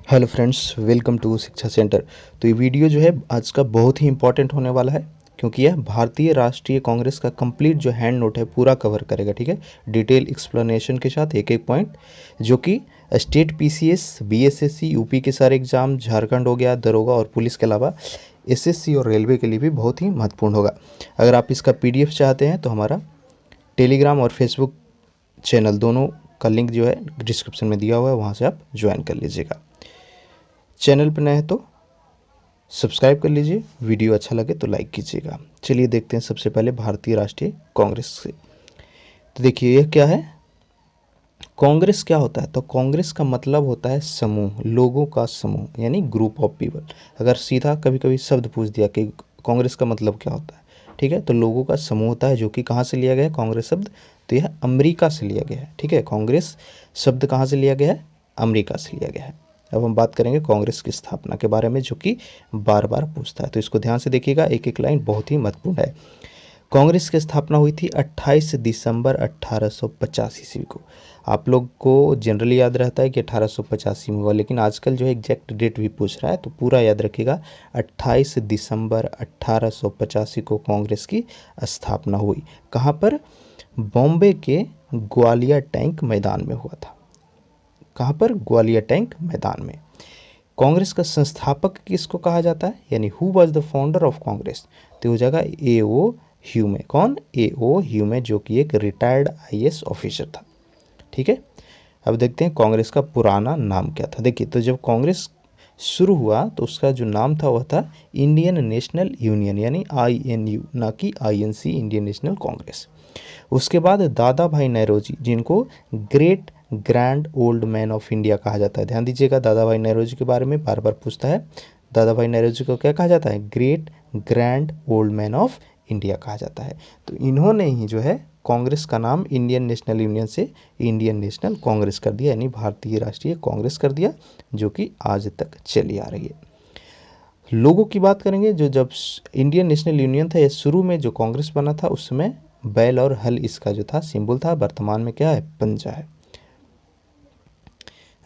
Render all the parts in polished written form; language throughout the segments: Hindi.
हेलो फ्रेंड्स, वेलकम टू शिक्षा सेंटर। तो ये वीडियो जो है आज का बहुत ही इंपॉर्टेंट होने वाला है, क्योंकि यह भारतीय राष्ट्रीय कांग्रेस का कंप्लीट जो हैंड नोट है पूरा कवर करेगा। ठीक है, डिटेल एक्सप्लेनेशन के साथ एक एक पॉइंट, जो कि स्टेट पीसीएस, बीएसएससी, यूपी के सारे एग्जाम, झारखंड हो गया, दरोगा और पुलिस के अलावा एसएससी और रेलवे के लिए भी बहुत ही महत्वपूर्ण होगा। अगर आप इसका पीडीएफ चाहते हैं तो हमारा टेलीग्राम और फेसबुक चैनल दोनों का लिंक जो है डिस्क्रिप्शन में दिया हुआ है, वहाँ से आप ज्वाइन कर लीजिएगा। चैनल पर नए हैं तो सब्सक्राइब कर लीजिए, वीडियो अच्छा लगे तो लाइक कीजिएगा। चलिए देखते हैं सबसे पहले भारतीय राष्ट्रीय कांग्रेस से। तो देखिए यह क्या है, कांग्रेस क्या होता है। तो कांग्रेस का मतलब होता है समूह, लोगों का समूह, यानी ग्रुप ऑफ पीपल। अगर सीधा कभी कभी शब्द पूछ दिया कि कांग्रेस का मतलब क्या होता है, ठीक है, तो लोगों का समूह होता है, जो कि कहाँ से लिया गया है कांग्रेस शब्द, तो यह अमेरिका से लिया गया है। ठीक है, कांग्रेस शब्द कहाँ से लिया गया है, अमेरिका से लिया गया है। अब हम बात करेंगे कांग्रेस की स्थापना के बारे में, जो कि बार बार पूछता है, तो इसको ध्यान से देखिएगा, एक एक लाइन बहुत ही महत्वपूर्ण है। कांग्रेस की स्थापना हुई थी 28 दिसंबर 1885 ईस्वी को। आप लोग को जनरली याद रहता है कि 1885 में हुआ, लेकिन आजकल जो है एग्जैक्ट डेट भी पूछ रहा है, तो पूरा याद रखिएगा। 28 दिसंबर 1885 को कांग्रेस की स्थापना हुई। कहाँ पर, बॉम्बे के ग्वालियर टैंक मैदान में हुआ था। कहाँ पर, ग्वालियर टैंक मैदान में। कांग्रेस का संस्थापक किसको कहा जाता है, यानी who was the founder of Congress, तो हो जाएगा ए ओ ह्यूमे। कौन, ए ओ ह्यूमे, जो कि एक रिटायर्ड आईएएस ऑफिसर था। ठीक है, अब देखते हैं कांग्रेस का पुराना नाम क्या था। देखिए, तो जब कांग्रेस शुरू हुआ तो उसका जो नाम था वह था इंडियन नेशनल यूनियन, यानी आईएनयू, ना कि आईएनसी, इंडियन नेशनल कांग्रेस। उसके बाद दादा भाई नौरोजी, जिनको great grand old man of India कहा जाता है। ध्यान दीजिएगा, दादा भाई नौरोजी के बारे में बार बार पूछता है। दादा भाई नौरोजी को क्या कहा जाता है, great grand old man of India कहा जाता है। तो इन्होंने ही जो है कांग्रेस का नाम इंडियन नेशनल यूनियन से इंडियन नेशनल कांग्रेस कर दिया, यानी भारतीय राष्ट्रीय कांग्रेस कर दिया, जो कि आज तक चली आ रही है। लोगों की बात करेंगे, जो जब इंडियन नेशनल यूनियन था, ये शुरू में जो कांग्रेस बना था उस समय बैल और हल इसका जो था सिंबल था, वर्तमान में क्या है, पंजा है।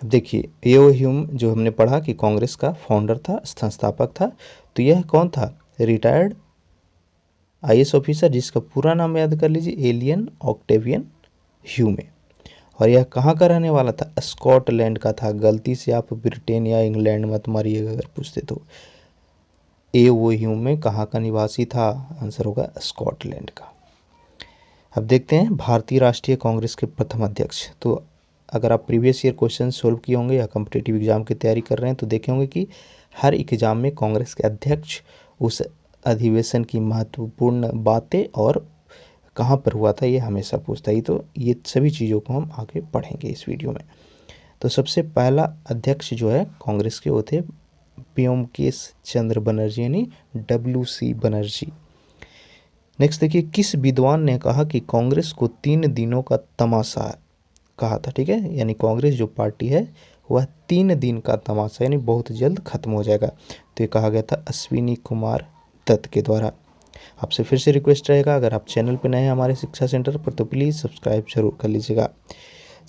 अब देखिए, एओ ह्यूम जो हमने पढ़ा कि कांग्रेस का फाउंडर था, संस्थापक था, तो यह कौन था, रिटायर्ड आईएएस ऑफिसर, जिसका पूरा नाम याद कर लीजिए, एलियन ऑक्टेवियन ह्यूमे। और यह कहाँ का रहने वाला था, स्कॉटलैंड का था। गलती से आप ब्रिटेन या इंग्लैंड मत मारिएगा अगर पूछते तो। ए वो ह्यूमे कहाँ का निवासी था, आंसर होगा स्कॉटलैंड का। अब देखते हैं भारतीय राष्ट्रीय कांग्रेस के प्रथम अध्यक्ष। तो अगर आप प्रीवियस ईयर क्वेश्चन सोल्व किए होंगे या कम्पिटेटिव एग्जाम की तैयारी कर रहे हैं तो देखे होंगे कि हर एग्जाम में कांग्रेस के अध्यक्ष, उस अधिवेशन की महत्वपूर्ण बातें और कहाँ पर हुआ था, ये हमेशा पूछता है। तो ये सभी चीज़ों को हम आगे पढ़ेंगे इस वीडियो में। तो सबसे पहला अध्यक्ष जो है कांग्रेस के, वो थे व्योमकेश चंद्र बनर्जी, यानी WC बनर्जी। नेक्स्ट देखिए, किस विद्वान ने कहा कि कांग्रेस को 3 दिनों का तमाशा कहा था। ठीक है, यानी कांग्रेस जो पार्टी है वह 3 दिन का तमाशा, यानी बहुत जल्द खत्म हो जाएगा। तो ये कहा गया था अश्विनी कुमार दत्त के द्वारा। आपसे फिर से रिक्वेस्ट रहेगा, अगर आप चैनल पर नए हैं हमारे शिक्षा सेंटर पर, तो प्लीज़ सब्सक्राइब जरूर कर लीजिएगा।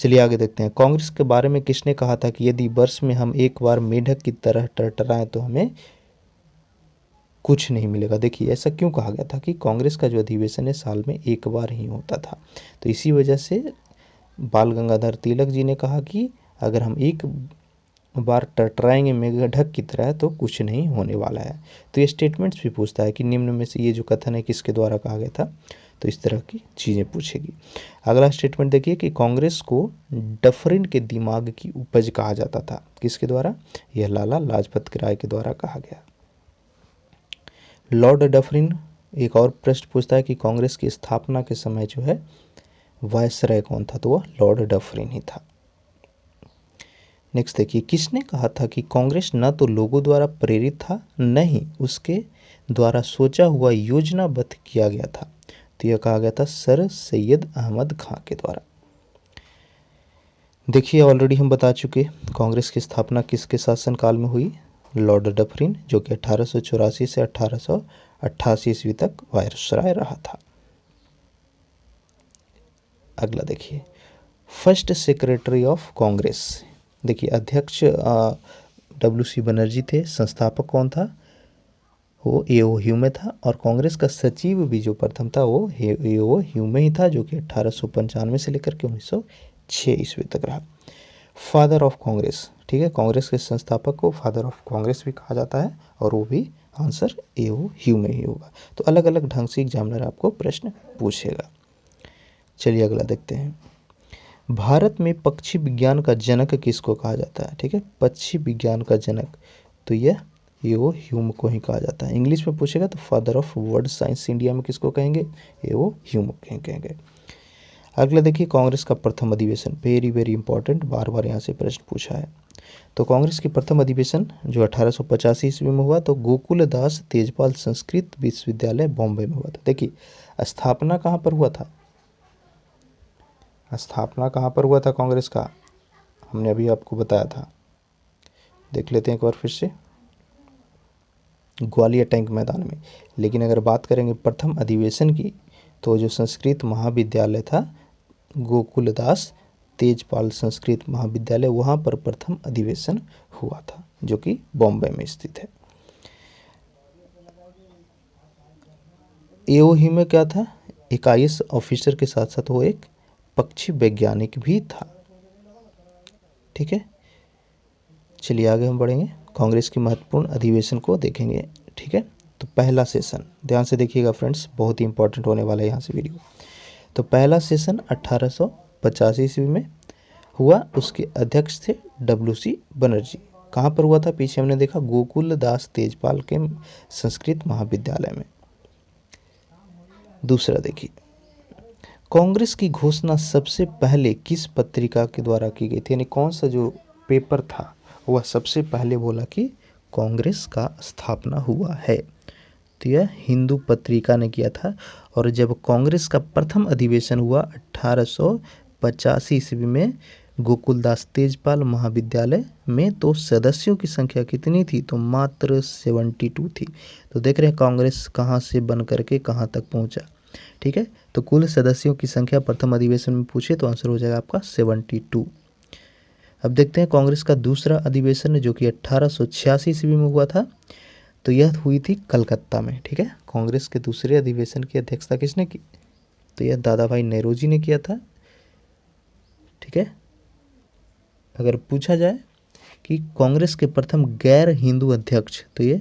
चलिए आगे देखते हैं, कांग्रेस के बारे में किसने कहा था कि यदि वर्ष में हम एक बार मेढक की तरह टरटराएं तो हमें कुछ नहीं मिलेगा। देखिए ऐसा क्यों कहा गया था कि कांग्रेस का जो अधिवेशन है साल में एक बार ही होता था, तो इसी वजह से बाल गंगाधर तिलक जी ने कहा कि अगर हम एक बार टरटराएंगे मेढक की तरह तो कुछ नहीं होने वाला है। तो ये स्टेटमेंट्स भी पूछता है कि निम्न में से ये जो कथन है किसके द्वारा कहा गया था, तो इस तरह की चीज़ें पूछेगी। अगला स्टेटमेंट देखिए कि कांग्रेस को डफरिन के दिमाग की उपज कहा जाता था, किसके द्वारा, यह लाला लाजपत राय के द्वारा कहा गया। लॉर्ड डफरिन, एक और प्रश्न पूछता है कि कांग्रेस की स्थापना के समय जो है वायसराय कौन था, तो वह लॉर्ड डफरिन ही था। नेक्स्ट देखिए, किसने कहा था कि कांग्रेस न तो लोगों द्वारा प्रेरित था, न ही उसके द्वारा सोचा हुआ योजनाबद्ध किया गया था, तो यह कहा गया था सर सैयद अहमद खां के द्वारा। देखिए ऑलरेडी हम बता चुके, कांग्रेस की स्थापना किसके शासनकाल में हुई, लॉर्ड डफरिन, जो कि 1884 से 1888 ईस्वी तक वायसराय रहा था। अगला देखिए, फर्स्ट सेक्रेटरी ऑफ कांग्रेस। देखिए अध्यक्ष डब्ल्यू.सी. बनर्जी थे। संस्थापक कौन था? वो ए.ओ. ह्यूमे था। और कांग्रेस का सचिव भी जो प्रथम था वो ए.ओ. ह्यूमे ही था, जो कि 1895 से लेकर के 1906 ईस्वी तक रहा। फादर ऑफ कांग्रेस, ठीक है, कांग्रेस के संस्थापक को फादर ऑफ कांग्रेस भी कहा जाता है, और वो भी आंसर ए.ओ. ह्यूमे ही होगा। तो अलग अलग ढंग से एग्जामिनर आपको प्रश्न पूछेगा। चलिए अगला देखते हैं। भारत में पक्षी विज्ञान का जनक किसको कहा जाता है? ठीक है, पक्षी विज्ञान का जनक, तो यह ए.ओ. ह्यूम को ही कहा जाता है। इंग्लिश में पूछेगा तो father of word science India में किसको कहेंगे? ए.ओ. ह्यूम कहेंगे। अगला देखिए, कांग्रेस का प्रथम अधिवेशन, वेरी वेरी इंपॉर्टेंट, बार बार यहाँ से प्रश्न पूछा है। तो कांग्रेस की प्रथम अधिवेशन जो 1885 ईस्वी में हुआ, तो गोकुलदास तेजपाल संस्कृत विश्वविद्यालय बॉम्बे में हुआ था। देखिए, स्थापना कहाँ पर हुआ था? स्थापना कहाँ पर हुआ था कांग्रेस का? हमने अभी आपको बताया था, देख लेते हैं एक बार फिर से, ग्वालियर टैंक मैदान में। लेकिन अगर बात करेंगे प्रथम अधिवेशन की, तो जो संस्कृत महाविद्यालय था, गोकुलदास तेजपाल संस्कृत महाविद्यालय, वहाँ पर प्रथम अधिवेशन हुआ था, जो कि बॉम्बे में स्थित है। ए.ओ. ह्यूमे क्या था? एक IAS ऑफिसर के साथ साथ वो एक पक्षी वैज्ञानिक भी था। ठीक है, चलिए आगे हम बढ़ेंगे, कांग्रेस की महत्वपूर्ण अधिवेशन को देखेंगे। ठीक है, तो पहला सेशन ध्यान से देखिएगा फ्रेंड्स, बहुत ही इंपॉर्टेंट होने वाला है यहाँ से वीडियो। तो पहला सेशन 1885 ईस्वी में हुआ, उसके अध्यक्ष थे डब्ल्यू.सी. बनर्जी। कहाँ पर हुआ था? पीछे हमने देखा, गोकुलदास तेजपाल के संस्कृत महाविद्यालय में। दूसरा देखिए, कांग्रेस की घोषणा सबसे पहले किस पत्रिका के द्वारा की गई थी? यानी कौन सा जो पेपर था वह सबसे पहले बोला कि कांग्रेस का स्थापना हुआ है? तो यह हिंदू पत्रिका ने किया था। और जब कांग्रेस का प्रथम अधिवेशन हुआ 1885 ईस्वी में गोकुलदास तेजपाल महाविद्यालय में, तो सदस्यों की संख्या कितनी थी? तो मात्र 72 थी। तो देख रहे हैं कांग्रेस कहाँ से बन करके कहाँ तक पहुँचा। ठीक है, तो कुल सदस्यों की संख्या प्रथम अधिवेशन में पूछे तो आंसर हो जाएगा आपका 72। अब देखते हैं कांग्रेस का दूसरा अधिवेशन जो कि 1886 ईस्वी में हुआ था, तो यह हुई थी कलकत्ता में। ठीक है, कांग्रेस के दूसरे अधिवेशन की अध्यक्षता किसने की? तो यह दादा भाई नेहरू ने किया था। ठीक है, अगर पूछा जाए कि कांग्रेस के प्रथम गैर हिंदू अध्यक्ष, तो ये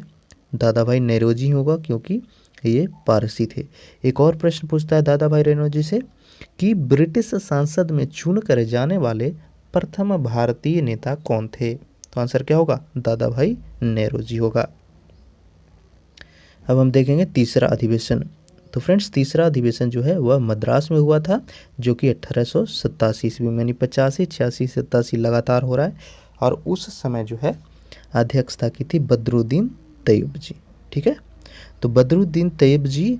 दादा भाई नेहरू होगा, क्योंकि ये पारसी थे। एक और प्रश्न पूछता है दादा भाई नेहरू से कि ब्रिटिश संसद में चुन कर जाने वाले प्रथम भारतीय नेता कौन थे? तो आंसर क्या होगा? दादा भाई नेहरू होगा। अब हम देखेंगे तीसरा अधिवेशन। तो फ्रेंड्स, तीसरा अधिवेशन जो है वह मद्रास में हुआ था, जो कि 1887 ईस्वी में, यानी 85, 86, 87 लगातार हो रहा है। और उस समय जो है अध्यक्षता की थी बदरुद्दीन तैयब जी। ठीक है, तो बदरुद्दीन तैयब जी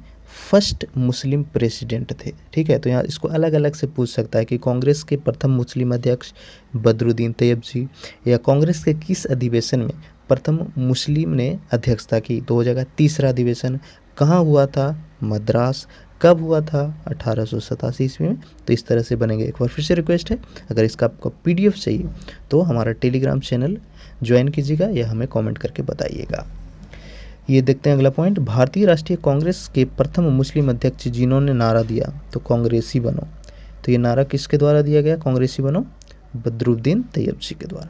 फर्स्ट मुस्लिम प्रेसिडेंट थे। ठीक है, तो यहाँ इसको अलग अलग से पूछ सकता है कि कांग्रेस के प्रथम मुस्लिम अध्यक्ष बदरुद्दीन तैयब जी, या कांग्रेस के किस अधिवेशन में प्रथम मुस्लिम ने अध्यक्षता की। तो हो जाएगा तीसरा अधिवेशन। कहाँ हुआ था? मद्रास। कब हुआ था? 1887 ईस्वी में। तो इस तरह से बनेंगे। एक बार फिर से रिक्वेस्ट है, अगर इसका आपको PDF चाहिए तो हमारा टेलीग्राम चैनल ज्वाइन कीजिएगा या हमें कमेंट करके बताइएगा। ये देखते हैं अगला पॉइंट, भारतीय राष्ट्रीय कांग्रेस के प्रथम मुस्लिम अध्यक्ष जिन्होंने नारा दिया तो कांग्रेसी बनो। तो ये नारा किसके द्वारा दिया गया? कांग्रेसी बनो, बदरुद्दीन तैयब जी के द्वारा।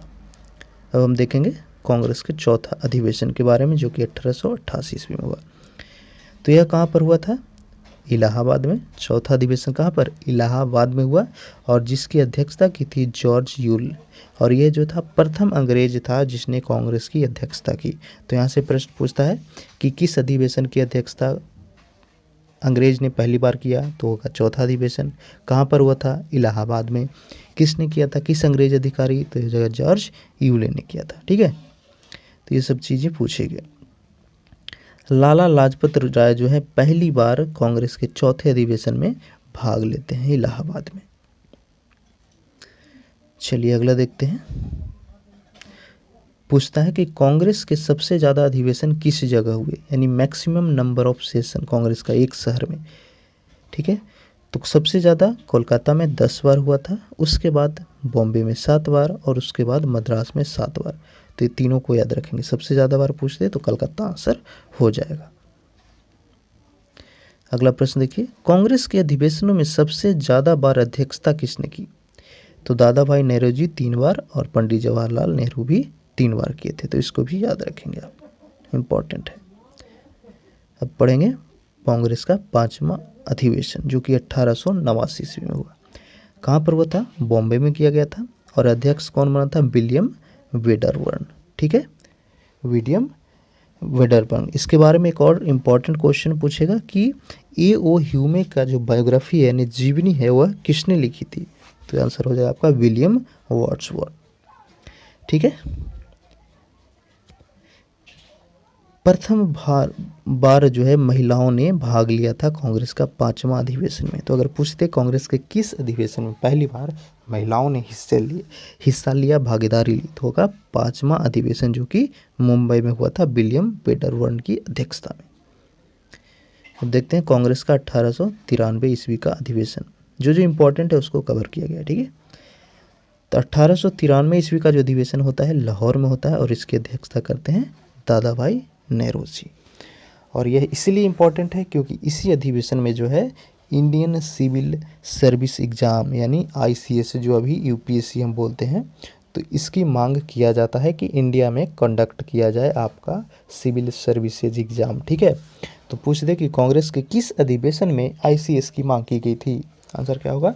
अब हम देखेंगे कांग्रेस के चौथा अधिवेशन के बारे में, जो कि 1888 ईस्वी में हुआ। तो यह कहाँ पर हुआ था? इलाहाबाद में। चौथा अधिवेशन कहाँ पर? इलाहाबाद में हुआ, और जिसकी अध्यक्षता की थी जॉर्ज यूल। और ये जो था प्रथम अंग्रेज था जिसने कांग्रेस की अध्यक्षता की। तो यहाँ से प्रश्न पूछता है कि किस अधिवेशन की अध्यक्षता अंग्रेज ने पहली बार किया? तो होगा चौथा अधिवेशन। कहाँ पर हुआ था? इलाहाबाद में। किसने किया था? किस अंग्रेज अधिकारी? तो जगह जॉर्ज यूले ने किया था। ठीक है, तो ये सब चीज़ें पूछेंगे। लाला लाजपत राय जो है पहली बार कांग्रेस के चौथे अधिवेशन में भाग लेते हैं इलाहाबाद में। चलिए अगला देखते हैं। पूछता है कि कांग्रेस के सबसे ज़्यादा अधिवेशन किस जगह हुए, यानी maximum number of session Congress का एक शहर में। ठीक है, तो सबसे ज़्यादा कोलकाता में 10 बार हुआ था, उसके बाद बॉम्बे में 7 बार और उसके बाद मद्रास में 7 बार। तो ये तीनों को याद रखेंगे। सबसे ज़्यादा बार पूछते तो कलकत्ता आंसर हो जाएगा। अगला प्रश्न देखिए, कांग्रेस के अधिवेशनों में सबसे ज़्यादा बार अध्यक्षता किसने की? तो दादा भाई नौरोजी 3 बार और पंडित जवाहरलाल नेहरू भी 3 बार किए थे। तो इसको भी याद रखेंगे आप, इम्पॉर्टेंट है। अब पढ़ेंगे कांग्रेस का 5वां अधिवेशन जो कि 1889 ईस्वी में हुआ। कहाँ पर हुआ था? बॉम्बे में किया गया था। और अध्यक्ष कौन बना था? William Wedderburn. ठीक है, विलियम वेडरबर्न। इसके बारे में एक और इम्पॉर्टेंट क्वेश्चन पूछेगा कि ए.ओ. ह्यूमे का जो बायोग्राफी है यानी जीवनी है वह किसने लिखी थी? तो आंसर हो जाएगा आपका विलियम वर्ड्सवर्थ। ठीक है, प्रथम बार जो है महिलाओं ने भाग लिया था कांग्रेस का 5वां अधिवेशन में। तो अगर पूछते कांग्रेस के किस अधिवेशन में पहली बार महिलाओं ने हिस्सा लिया, भागीदारी ली, तो होगा 5वां अधिवेशन जो कि मुंबई में हुआ था विलियम वेडरबर्न की अध्यक्षता में। अब देखते हैं कांग्रेस का 1893 ईस्वी का अधिवेशन, जो इम्पोर्टेंट है उसको कवर किया गया। ठीक है, तो 1893 ईस्वी का जो अधिवेशन होता है लाहौर में होता है और इसकी अध्यक्षता करते हैं दादा भाई नौरोजी। और यह इसलिए इम्पॉर्टेंट है क्योंकि इसी अधिवेशन में जो है इंडियन सिविल सर्विस एग्ज़ाम यानी ICS जो अभी UPSC हम बोलते हैं, तो इसकी मांग किया जाता है कि इंडिया में कंडक्ट किया जाए आपका सिविल सर्विसेज एग्ज़ाम। ठीक है, तो पूछ दे कि कांग्रेस के किस अधिवेशन में ICS की मांग की गई थी? आंसर क्या होगा?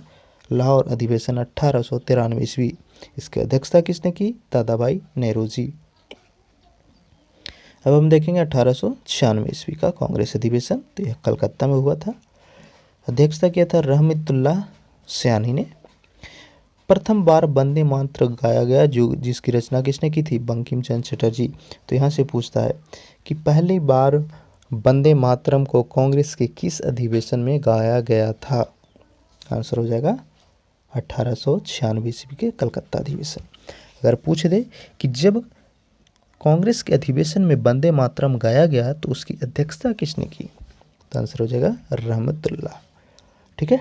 लाहौर अधिवेशन 1893 ईस्वी। इसकी अध्यक्षता किसने की? दादा भाई नौरोजी। अब हम देखेंगे 1896 ईस्वी का कांग्रेस अधिवेशन, तो यह कलकत्ता में हुआ था। अध्यक्षता किया था रहमतुल्लाह सयानी ने। प्रथम बार वंदे मातरम गाया गया जो जिसकी रचना किसने की थी? बंकिम चंद्र चटर्जी। तो यहाँ से पूछता है कि पहली बार वंदे मातरम को कांग्रेस के किस अधिवेशन में गाया गया था? आंसर हो जाएगा 1896 ईस्वी के कलकत्ता अधिवेशन। अगर पूछ दे कि जब कांग्रेस के अधिवेशन में वंदे मातरम गाया गया तो उसकी अध्यक्षता किसने की? तो आंसर हो जाएगा रहमतुल्लाह। ठीक है,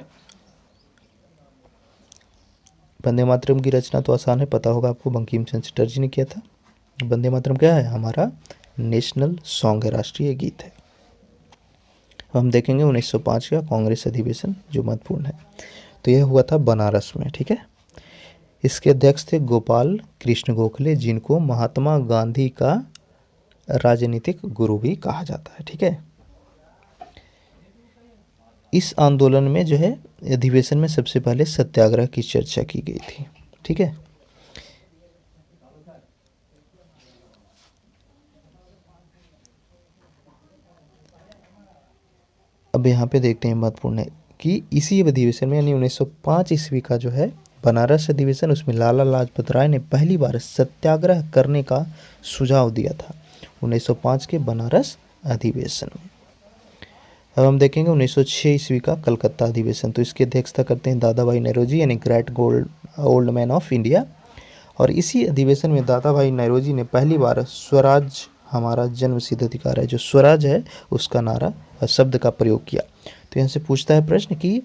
वंदे मातरम की रचना तो आसान है, पता होगा आपको, बंकिम चंद्र चटर्जी ने किया था। वंदे मातरम क्या है? हमारा नेशनल सॉन्ग है, राष्ट्रीय गीत है। हम देखेंगे 1905 का कांग्रेस अधिवेशन जो महत्वपूर्ण है, तो यह हुआ था बनारस में। ठीक है, इसके अध्यक्ष थे गोपाल कृष्ण गोखले, जिनको महात्मा गांधी का राजनीतिक गुरु भी कहा जाता है। ठीक है, इस आंदोलन में जो है अधिवेशन में सबसे पहले सत्याग्रह की चर्चा की गई थी। ठीक है, अब यहाँ पे देखते हैं महत्वपूर्ण है कि इसी अधिवेशन में यानी 1905 ईस्वी का जो है बनारस अधिवेशन, उसमें लाला लाजपत राय ने पहली बार सत्याग्रह करने का सुझाव दिया था 1905 के बनारस अधिवेशन में। अब हम देखेंगे 1906 ईस्वी का कलकत्ता अधिवेशन, तो इसकी अध्यक्षता करते हैं दादा भाई नौरोजी यानी great old man of India. और इसी अधिवेशन में दादा भाई नौरोजी ने पहली बार स्वराज हमारा जन्म सिद्ध अधिकार है, जो स्वराज है उसका नारा शब्द का प्रयोग किया। तो यहाँ से पूछता है प्रश्न कि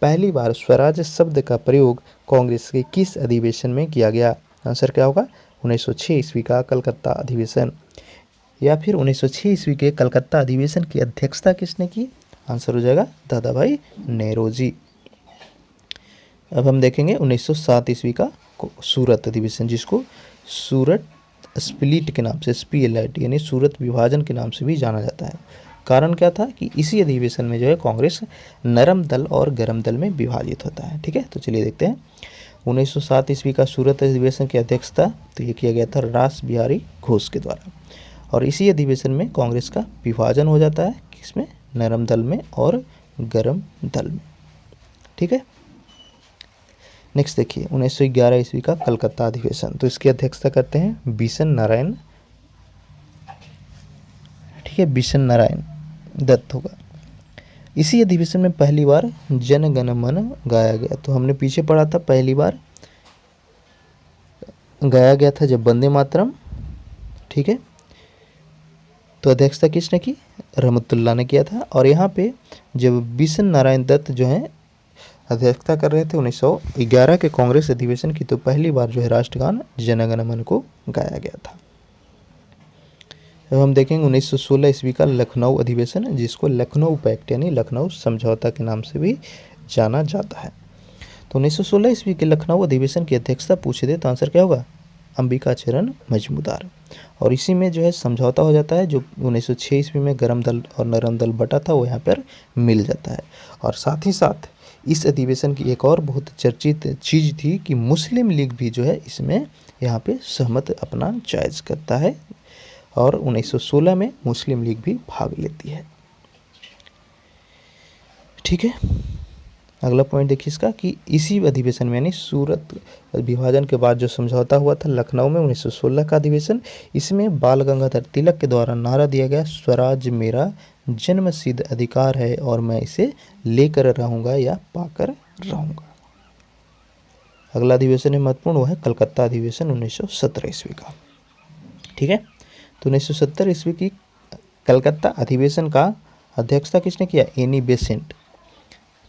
पहली बार स्वराज शब्द का प्रयोग कांग्रेस के किस अधिवेशन में किया गया? आंसर क्या होगा? 1906 ईस्वी का कलकत्ता अधिवेशन। या फिर 1906 ईस्वी के कलकत्ता अधिवेशन की अध्यक्षता किसने की? आंसर हो जाएगा दादा भाई नौरोजी। अब हम देखेंगे 1907 ईस्वी का सूरत अधिवेशन, जिसको सूरत स्प्लिट के नाम से SPLIT यानी सूरत विभाजन के नाम से भी जाना जाता है। कारण क्या था कि इसी अधिवेशन में जो है कांग्रेस नरम दल और गरम दल में विभाजित होता है। ठीक है, तो चलिए देखते हैं 1907 ईस्वी का सूरत अधिवेशन की अध्यक्षता तो ये किया गया था रास बिहारी घोष के द्वारा। और इसी अधिवेशन में कांग्रेस का विभाजन हो जाता है, किसमें? नरम दल में और गरम दल में। ठीक है, नेक्स्ट देखिए 1911 ईस्वी का कलकत्ता अधिवेशन, तो इसकी अध्यक्षता करते हैं बिशन नारायण। ठीक है, बिशन नारायण दत्त होगा। इसी अधिवेशन में पहली बार जन गण मन गाया गया। तो हमने पीछे पढ़ा था पहली बार गाया गया था जब वंदे मातरम। ठीक है, तो अध्यक्षता किसने की? रहमतुल्लाह ने किया था। और यहाँ पे जब बिशन नारायण दत्त जो हैं अध्यक्षता कर रहे थे 1911 के कांग्रेस अधिवेशन की। तो पहली बार जो है राष्ट्रगान जन गण मन को गाया गया था। अब हम देखेंगे 1916 ईस्वी का लखनऊ अधिवेशन, जिसको लखनऊ पैक्ट यानी लखनऊ समझौता के नाम से भी जाना जाता है। तो 1916 ईस्वी के लखनऊ अधिवेशन की अध्यक्षता पूछे थे तो आंसर क्या होगा? अंबिकाचरण मजमूदार। और इसी में जो है समझौता हो जाता है, जो 1906 ईस्वी में गरम दल और नरम दल बटा था वो यहाँ पर मिल जाता है। और साथ ही साथ इस अधिवेशन की एक और बहुत चर्चित चीज़ थी कि मुस्लिम लीग भी जो है इसमें यहाँ पे सहमत अपना जायज़ करता है, और 1916 में मुस्लिम लीग भी भाग लेती है। ठीक है, अगला पॉइंट देखिए इसका कि इसी अधिवेशन में यानी सूरत विभाजन के बाद जो समझौता हुआ था लखनऊ में 1916 का अधिवेशन, इसमें बाल गंगाधर तिलक के द्वारा नारा दिया गया, स्वराज मेरा जन्म सिद्ध अधिकार है और मैं इसे लेकर रहूंगा या पाकर रहूंगा। अगला अधिवेशन है महत्वपूर्ण, वो है कलकत्ता अधिवेशन 1917 ईस्वी का। ठीक है, तो 1970 ईस्वी की कलकत्ता अधिवेशन का अध्यक्षता किसने किया? Annie Besant.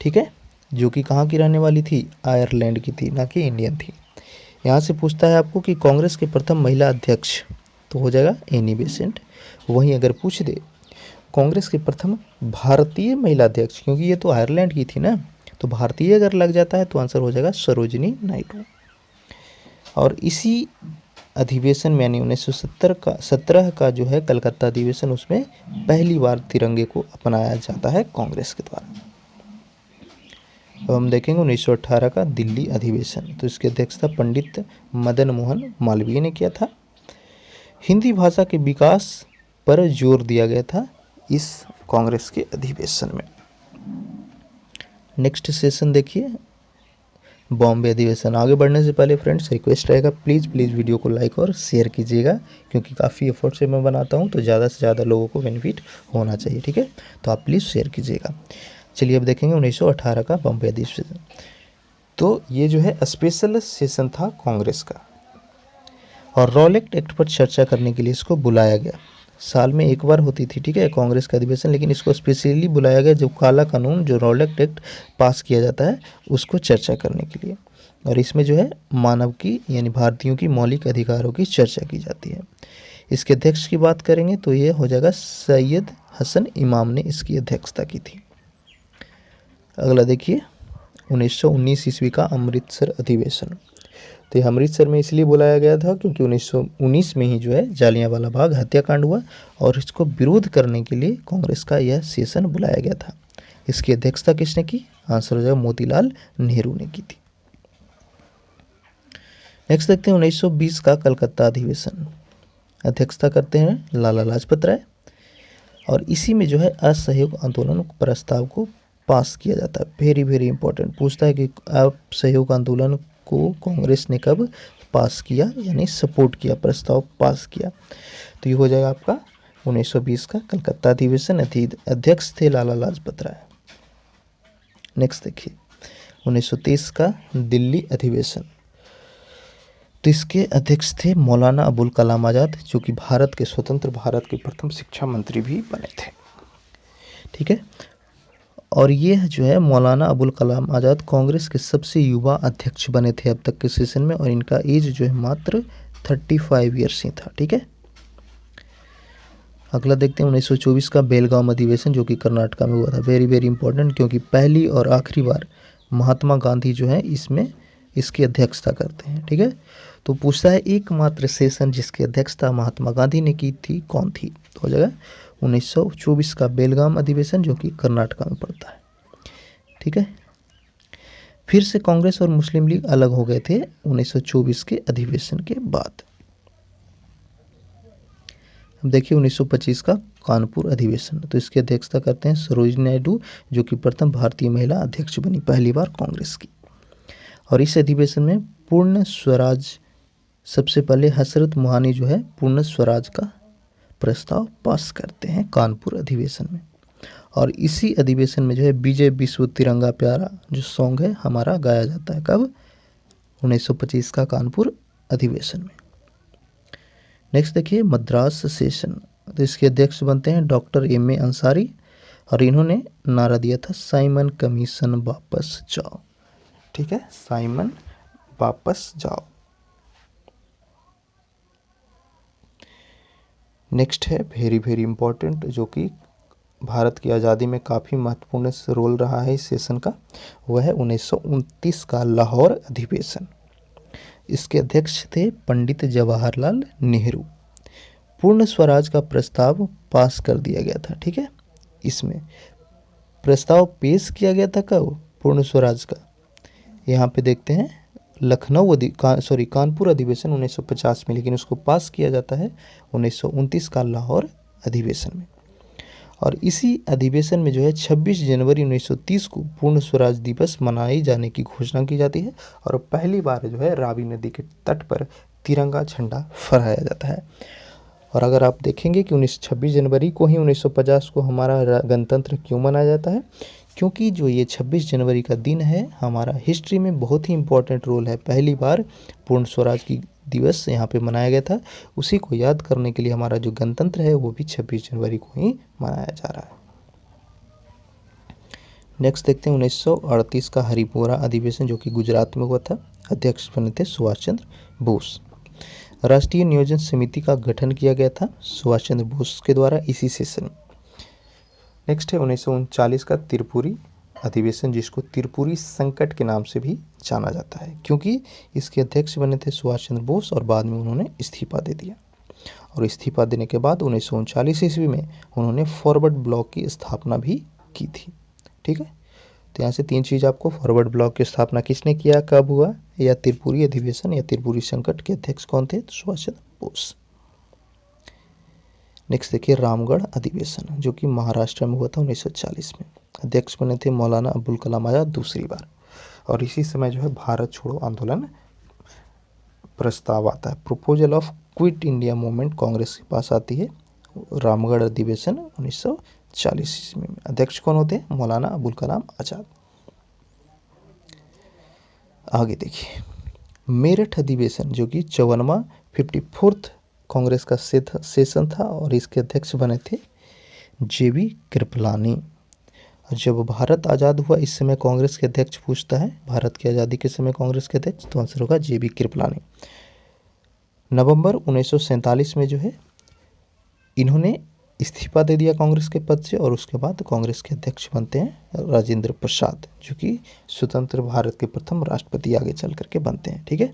ठीक है, जो कि कहाँ की रहने वाली थी? आयरलैंड की थी, ना कि इंडियन थी। यहाँ से पूछता है आपको कि कांग्रेस के प्रथम महिला अध्यक्ष, तो हो जाएगा एनी बेसेंट। वहीं अगर पूछ दे कांग्रेस के प्रथम भारतीय महिला अध्यक्ष, क्योंकि ये तो आयरलैंड की थी ना, तो भारतीय अगर लग जाता है तो आंसर हो जाएगा सरोजिनी नायडू। और इसी अधिवेशन में यानी 1917 का जो है कलकत्ता अधिवेशन, उसमें पहली बार तिरंगे को अपनाया जाता है कांग्रेस के द्वारा। अब हम देखेंगे 1918 का दिल्ली अधिवेशन, तो इसकी अध्यक्षता पंडित मदन मोहन मालवीय ने किया था। हिंदी भाषा के विकास पर जोर दिया गया था इस कांग्रेस के अधिवेशन में। नेक्स्ट सेशन देखिए बॉम्बे अधिवेशन। आगे बढ़ने से पहले फ्रेंड्स रिक्वेस्ट रहेगा, प्लीज़ वीडियो को लाइक और शेयर कीजिएगा, क्योंकि काफ़ी एफर्ट से मैं बनाता हूं तो ज़्यादा से ज़्यादा लोगों को बेनिफिट होना चाहिए। ठीक है, तो आप प्लीज़ शेयर कीजिएगा। चलिए अब देखेंगे 1918 का बॉम्बे अधिवेशन। तो ये जो है स्पेशल सेशन था कांग्रेस का, और रॉलेट एक्ट पर चर्चा करने के लिए इसको बुलाया गया। साल में एक बार होती थी, ठीक है, कांग्रेस का अधिवेशन, लेकिन इसको स्पेशली बुलाया गया जो काला कानून जो रॉलेट एक्ट पास किया जाता है उसको चर्चा करने के लिए। और इसमें जो है मानव की यानी भारतीयों की मौलिक अधिकारों की चर्चा की जाती है। इसके अध्यक्ष की बात करेंगे तो ये हो जाएगा सैयद हसन इमाम ने इसकी अध्यक्षता की थी। अगला देखिए 1919 ईस्वी का अमृतसर अधिवेशन। तो ये अमृतसर में इसलिए बुलाया गया था क्योंकि 1919 में ही जो है जालियांवाला बाग हत्याकांड हुआ, और इसको विरोध करने के लिए कांग्रेस का यह सेशन बुलाया गया था। इसकी अध्यक्षता किसने की? आंसर हो जाएगा मोतीलाल नेहरू ने की थी। नेक्स्ट देखते हैं 1920 का कलकत्ता अधिवेशन। अध्यक्षता करते हैं लाला लाजपत राय, और इसी में जो है असहयोग आंदोलन प्रस्ताव को पास किया जाता है। वेरी इंपॉर्टेंट, पूछता है कि असहयोग आंदोलन को कांग्रेस ने कब पास किया यानी सपोर्ट किया, प्रस्ताव पास किया। तो ये हो जाएगा आपका 1920 का कलकत्ता अधिवेशन। अध्यक्ष थे लाला लाजपत राय। नेक्स्ट देखिए 1923 का दिल्ली अधिवेशन। तो इसके अध्यक्ष थे मौलाना अबुल कलाम आज़ाद, जो कि भारत के स्वतंत्र भारत के प्रथम शिक्षा मंत्री भी बने थे। ठीक है, और ये जो है मौलाना अबुल कलाम आज़ाद कांग्रेस के सबसे युवा अध्यक्ष बने थे अब तक के सेशन में, और इनका एज जो है मात्र 35 ईयर्स ही था। ठीक है, अगला देखते हैं 1924 का बेलगाम अधिवेशन, जो कि कर्नाटका में हुआ था। वेरी इंपॉर्टेंट, क्योंकि पहली और आखिरी बार महात्मा गांधी जो है इसमें इसकी अध्यक्षता करते हैं। ठीक है, तो पूछता है एकमात्र सेशन जिसकी अध्यक्षता महात्मा गांधी ने की थी कौन थी? तो हो जाएगा 1924 का बेलगाम अधिवेशन, जो कि कर्नाटका में पड़ता है। ठीक है, फिर से कांग्रेस और मुस्लिम लीग अलग हो गए थे 1924 के अधिवेशन के बाद। अब देखिए 1925 का कानपुर अधिवेशन। तो इसकी अध्यक्षता करते हैं सरोजिनी नायडू, जो कि प्रथम भारतीय महिला अध्यक्ष बनी पहली बार कांग्रेस की। और इस अधिवेशन में पूर्ण स्वराज, सबसे पहले हसरत मोहानी जो है पूर्ण स्वराज का प्रस्ताव पास करते हैं कानपुर अधिवेशन में। और इसी अधिवेशन में जो है विजय विश्व तिरंगा प्यारा जो सॉन्ग है हमारा गाया जाता है। कब? 1925 का कानपुर अधिवेशन में। नेक्स्ट देखिए मद्रास सेशन। तो इसके अध्यक्ष बनते हैं डॉक्टर M.A. अंसारी, और इन्होंने नारा दिया था साइमन कमीशन वापस जाओ। ठीक है, साइमन वापस जाओ। नेक्स्ट है वेरी वेरी इंपॉर्टेंट, जो कि भारत की आज़ादी में काफ़ी महत्वपूर्ण रोल रहा है इस सेशन का, वह है 1929 का लाहौर अधिवेशन। इसके अध्यक्ष थे पंडित जवाहरलाल नेहरू। पूर्ण स्वराज का प्रस्ताव पास कर दिया गया था। ठीक है, इसमें प्रस्ताव पेश किया गया था कब? पूर्ण स्वराज का। यहाँ पे देखते हैं कानपुर अधिवेशन 1950 में, लेकिन उसको पास किया जाता है 1929 का लाहौर अधिवेशन में। और इसी अधिवेशन में जो है 26 जनवरी 1930 को पूर्ण स्वराज दिवस मनाए जाने की घोषणा की जाती है और पहली बार जो है रावी नदी के तट पर तिरंगा झंडा फहराया जाता है। और अगर आप देखेंगे कि 26 जनवरी को ही 1950 को हमारा गणतंत्र क्यों मनाया जाता है, क्योंकि जो ये 26 जनवरी का दिन है हमारा हिस्ट्री में बहुत ही इम्पोर्टेंट रोल है। पहली बार पूर्ण स्वराज की दिवस यहाँ पे मनाया गया था, उसी को याद करने के लिए हमारा जो गणतंत्र है वो भी 26 जनवरी को ही मनाया जा रहा है। नेक्स्ट देखते हैं 1938 का हरिपुरा अधिवेशन, जो कि गुजरात में हुआ था। अध्यक्ष बने थे सुभाष चंद्र बोस। राष्ट्रीय नियोजन समिति का गठन किया गया था सुभाष चंद्र बोस के द्वारा इसी सेशन में। नेक्स्ट है 1939 का त्रिपुरी अधिवेशन, जिसको त्रिपुरी संकट के नाम से भी जाना जाता है, क्योंकि इसके अध्यक्ष बने थे सुभाष चंद्र बोस और बाद में उन्होंने इस्तीफा दे दिया। और इस्तीफा देने के बाद 1939 ईस्वी में उन्होंने फॉरवर्ड ब्लॉक की स्थापना भी की थी। ठीक है, तो यहाँ से तीन चीज़ आपको, फॉरवर्ड ब्लॉक की स्थापना किसने किया, कब हुआ, या त्रिपुरी अधिवेशन या त्रिपुरी संकट के अध्यक्ष कौन थे, तो सुभाष चंद्र बोस। नेक्स्ट देखिए रामगढ़ अधिवेशन, जो कि महाराष्ट्र में हुआ था 1940 में। अध्यक्ष बने थे मौलाना अबुल कलाम आज़ाद दूसरी बार। और इसी समय जो है भारत छोड़ो आंदोलन प्रस्ताव आता है, proposal of quit India movement Congress के पास आती है। रामगढ़ अधिवेशन 1940 ईस्वी में। अध्यक्ष कौन होते हैं, मौलाना अबुल कलाम आज़ाद। आगे देखिए मेरठ अधिवेशन, जो कि 54वां 54th कांग्रेस का सेशन था और इसके अध्यक्ष बने थे जेबी कृपलानी। जब भारत आज़ाद हुआ इस समय कांग्रेस के अध्यक्ष पूछता है, भारत की आज़ादी के समय कांग्रेस के अध्यक्ष, तो आंसर होगा जेबी कृपलानी। नवंबर 1947 में जो है इन्होंने इस्तीफा दे दिया कांग्रेस के पद से और उसके बाद कांग्रेस के अध्यक्ष बनते हैं राजेंद्र प्रसाद, जो कि स्वतंत्र भारत के प्रथम राष्ट्रपति आगे चल करके बनते हैं। ठीक है,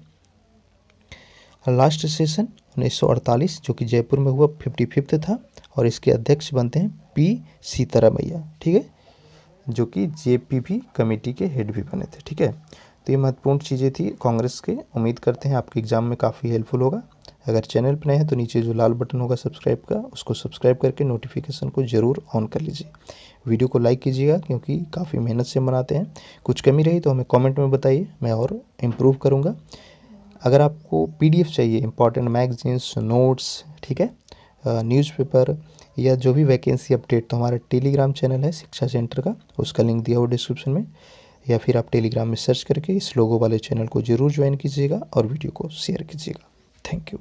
लास्ट सेशन 1948 जो कि जयपुर में हुआ 55th था और इसके अध्यक्ष बनते हैं पी सीतारामैया। ठीक है, जो कि जेपीपी कमेटी के हेड भी बने थे। ठीक है, तो ये महत्वपूर्ण चीज़ें थी कांग्रेस के। उम्मीद करते हैं आपके एग्जाम में काफ़ी हेल्पफुल होगा। अगर चैनल पर नए हैं तो नीचे जो लाल बटन होगा सब्सक्राइब का, उसको सब्सक्राइब करके नोटिफिकेशन को ज़रूर ऑन कर लीजिए। वीडियो को लाइक कीजिएगा क्योंकि काफ़ी मेहनत से बनाते हैं। कुछ कमी रही तो हमें कमेंट में बताइए, मैं और इम्प्रूव करूँगा। अगर आपको पीडीएफ चाहिए इंपॉर्टेंट मैगजीन्स, नोट्स, ठीक है, न्यूज़पेपर या जो भी वैकेंसी अपडेट, तो हमारा टेलीग्राम चैनल है शिक्षा सेंटर का, उसका लिंक दिया हुआ डिस्क्रिप्शन में, या फिर आप टेलीग्राम में सर्च करके इस लोगो वाले चैनल को ज़रूर ज्वाइन कीजिएगा और वीडियो को शेयर कीजिएगा। Thank you.